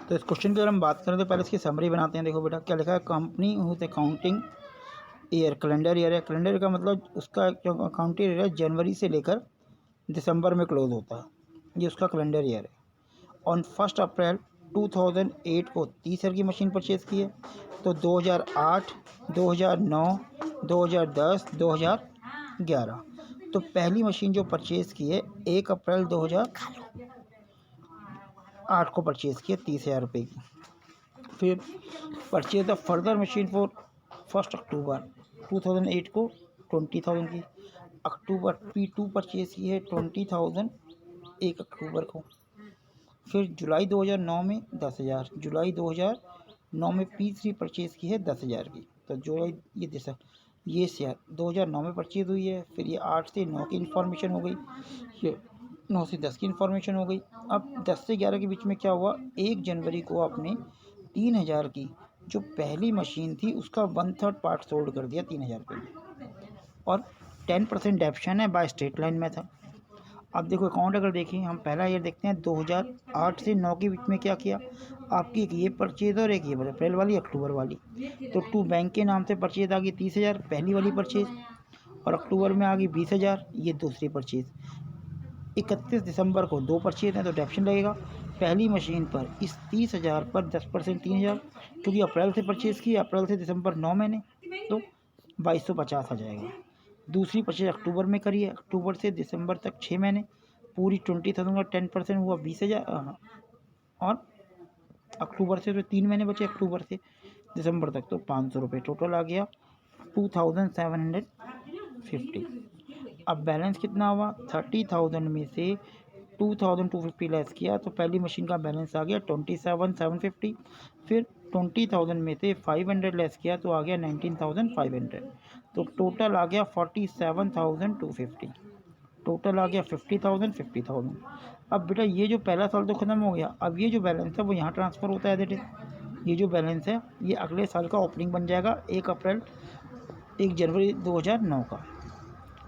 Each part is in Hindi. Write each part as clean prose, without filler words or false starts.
तो इस क्वेश्चन की अगर हम बात करें तो पहले इसकी समरी बनाते हैं। देखो बेटा क्या लिखा है, company whose accounting year, calendar year है। कैलेंडर का मतलब उसका जो अकाउंटिंग ईयर है जनवरी से लेकर दिसंबर में क्लोज होता है, ये उसका कैलेंडर ईयर है। ऑन 1 अप्रैल 2008 को 30 ईयर की मशीन परचेज़ की है। तो 2008, 2009, 2010, 2011, तो पहली मशीन जो परचेज़ की है 1 अप्रैल 2008 को परचेज़ की है 30,000 रुपये की। फिर purchase the further machine for 1 अक्टूबर 2008 को 20,000 की। अक्टूबर P2 परचेज की है 20,000 1 अक्टूबर को। फिर जुलाई 2009 में 10,000, जुलाई 2009 में P3 परचेज़ की है 10,000 की। तो जुलाई ये शेयर 2009 में परचेज़ हुई है। फिर ये 8 से 9 की इन्फॉर्मेशन हो गई, ये 9 से 10 की इन्फॉर्मेशन हो गई। अब 10 से 11 के बीच में क्या हुआ, 1 जनवरी को आपने 3,000 की जो पहली मशीन थी उसका 1/3 पार्ट सोल्ड कर दिया 3,000 रुपये में, और 10% डेप्शन है बाय स्ट्रेट लाइन मेथड। अब देखो अकाउंट अगर देखें, हम पहला ईयर देखते हैं 2008 से 9 के बीच में क्या किया आपकी, एक ये परचेज और एक ये अप्रैल वाली अक्टूबर वाली। तो टू बैंक के नाम से परचेज आ गई 30,000 पहली वाली परचेज, और अक्टूबर में आ गई 20,000 ये दूसरी परचेज। 31 दिसंबर को 2 परचेज हैं तो डेप्शन लगेगा पहली मशीन पर। इस 30,000 पर 10% 3,000, क्योंकि अप्रैल से परचेज़ की, अप्रैल से दिसंबर 9 महीने, तो 2250 आ जाएगा। दूसरी परचेज अक्टूबर में करी है, अक्टूबर से दिसंबर तक 6 महीने, पूरी 20,000 का 10% हुआ 20,000, और अक्टूबर से तो 3 महीने बचे, अक्टूबर से दिसंबर तक, तो 500 रुपये टोटल आ गया 2750। अब बैलेंस कितना हुआ, 30,000 में से 2,250 लेस किया तो पहली मशीन का बैलेंस आ गया 27,750। फिर 20,000 में से 500 लेस किया तो आ गया 19,500। तो टोटल आ गया 47,250, टोटल आ गया 50,000। अब बेटा ये जो पहला साल तो ख़त्म हो गया, अब ये जो बैलेंस है वो यहाँ ट्रांसफ़र होता है। ये जो बैलेंस है ये अगले साल का ओपनिंग बन जाएगा 1 जनवरी 2009 का,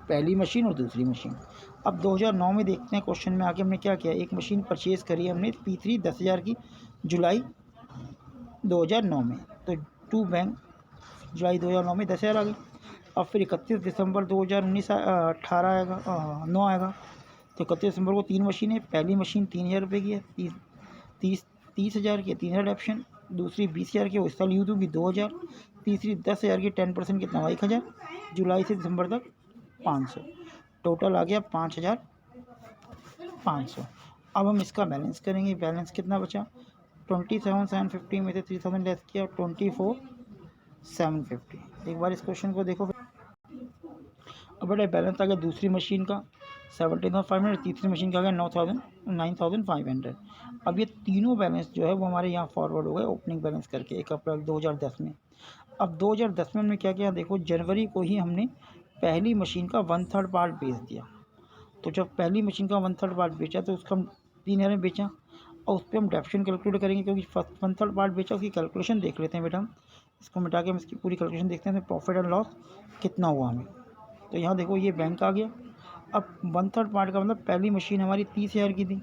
पहली मशीन और दूसरी मशीन। अब 2009 में देखते हैं, क्वेश्चन में आके हमने क्या किया, एक मशीन परचेज़ करी है हमने P3 10,000 की जुलाई 2009 में, तो टू बैंक जुलाई 2009 में 10,000 आ गई। अब फिर 31 दिसंबर 2019 18 आएगा 9 आएगा, तो 31 दिसंबर को 3 मशीनें, पहली मशीन 3,000 रुपये की है, 30,000 की 3,000 डेप्शन, दूसरी 20,000 की वो इस साल यूज़ होगी 2,000, तीसरी 10,000 की 10% कितना हुआ 1,000, जुलाई से दिसंबर तक 500, टोटल आ गया 5,500। अब हम इसका बैलेंस करेंगे, बैलेंस कितना बचा, 27,750 में से 3,000 लेस किया 24,750। एक बार इस क्वेश्चन को देखो। अब बेटा बैलेंस आ गया दूसरी मशीन का 17,500, तीसरी मशीन का आ गया 9,500। अब ये तीनों बैलेंस जो है वो हमारे यहाँ फॉरवर्ड हो गए ओपनिंग बैलेंस करके 1 अप्रैल 2010 में। अब 2010 में हमने क्या किया, देखो जनवरी को ही हमने पहली मशीन का 1/3 पार्ट बेच दिया। तो जब पहली मशीन का 1/3 पार्ट बेचा तो उसका हम 3,000 में बेचा, और उस पर हम डेप्शन कैलकुलेट करेंगे, क्योंकि फर्स्ट 1/3 पार्ट बेचा उसकी कैलकुलेशन देख लेते हैं बेटा। हम इसको मिटा के हम इसकी पूरी कैलकुलेशन देखते हैं, प्रॉफिट एंड लॉस कितना हुआ हमें। तो यहाँ देखो ये बैंक आ गया। अब 1/3 पार्ट का मतलब पहली मशीन हमारी 30,000 की थी,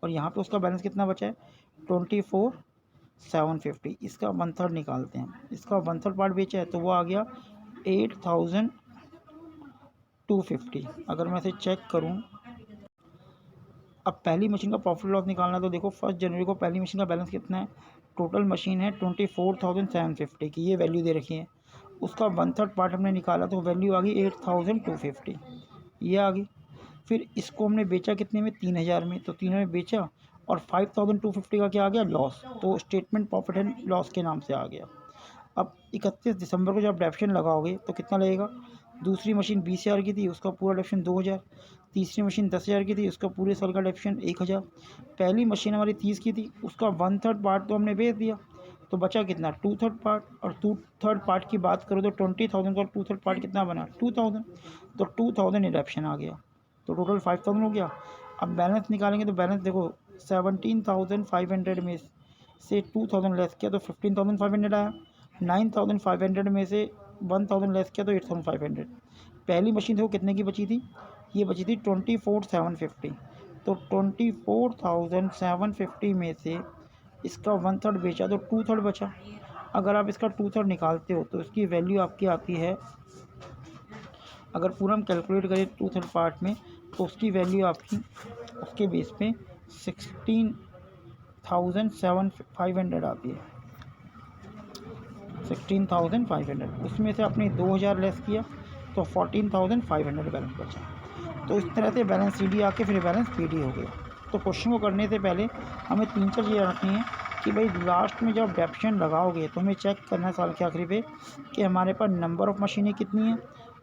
और यहाँ पे उसका बैलेंस कितना बचा है 24,750। इसका 1/3 निकालते हैं, इसका 1/3 पार्ट बेचा है तो वो आ गया 8,250। अगर मैं इसे चेक करूँ, अब पहली मशीन का प्रॉफिट लॉस निकालना है, तो देखो 1 जनवरी को पहली मशीन का बैलेंस कितना है, टोटल मशीन है 24,750 की, ये वैल्यू दे रखी है। उसका 1/3 पार्ट हमने निकाला तो वैल्यू आ गई 8,250, ये आ गई। फिर इसको हमने बेचा कितने में, 3,000 में, तो 3,000 में बेचा, और 5,250 का क्या आ गया लॉस, तो स्टेटमेंट प्रॉफिट एंड लॉस के नाम से आ गया। अब 31 दिसंबर को जब डेप्शन लगाओगे तो कितना लगेगा, दूसरी मशीन 20,000 की थी उसका पूरा डेप्शन 2,000, तीसरी मशीन 10,000 की थी उसका पूरे साल का डेप्शन 1,000, पहली मशीन हमारी 30 की थी उसका 1/3 पार्ट तो हमने बेच दिया, तो बचा कितना 2/3 पार्ट, और 2/3 पार्ट की बात करो तो 20,000 का 2/3 पार्ट कितना बना 2,000, तो 2,000 डेप्शन आ गया, तो टोटल 5,000 हो गया। अब बैलेंस निकालेंगे तो बैलेंस देखो 17,500 में से 2,000 लेस किया तो 15,500 आया, 9,500 में से 1,000 लेस किया तो 8,500। पहली मशीन देखो कितने की बची थी, ये बची थी 24,750, तो 24,750 में से इसका 1/3 बेचा तो 2/3 बचा। अगर आप इसका 2/3 निकालते हो तो इसकी वैल्यू आपकी आती है, अगर पूरा हम कैलकुलेट करें 2/3 पार्ट में तो उसकी वैल्यू आपकी उसके बेस पे 16,500 आती है। 16,500 उसमें से आपने 2,000 लेस किया तो 14,500 बैलेंस बचा। तो इस तरह से बैलेंस सी डी आके फिर बैलेंस पी डी हो गया। तो क्वेश्चन को करने से पहले हमें 3-4 चीज़ें रखनी है कि भाई लास्ट में जब डेप्शन लगाओगे तो हमें चेक करना है साल के आखिरी पे कि हमारे पास नंबर ऑफ़ मशीनें कितनी हैं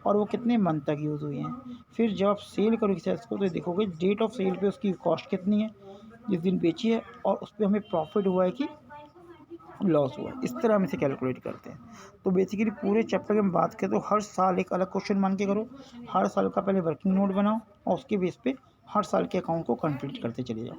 और वो कितने मंथ तक यूज़ हुई हैं। फिर जब आप सेल करोगे सेल्स को तो देखोगे डेट ऑफ सेल पे उसकी कॉस्ट कितनी है जिस दिन बेची है, और उस पर हमें प्रॉफिट हुआ है कि लॉस हुआ है। इस तरह हम इसे कैलकुलेट करते हैं। तो बेसिकली पूरे चैप्टर की हम बात करें तो हर साल एक अलग क्वेश्चन मान के करो, हर साल का पहले वर्किंग नोट बनाओ और उसके बेस पे हर साल के अकाउंट को कंप्लीट करते चले जाओ।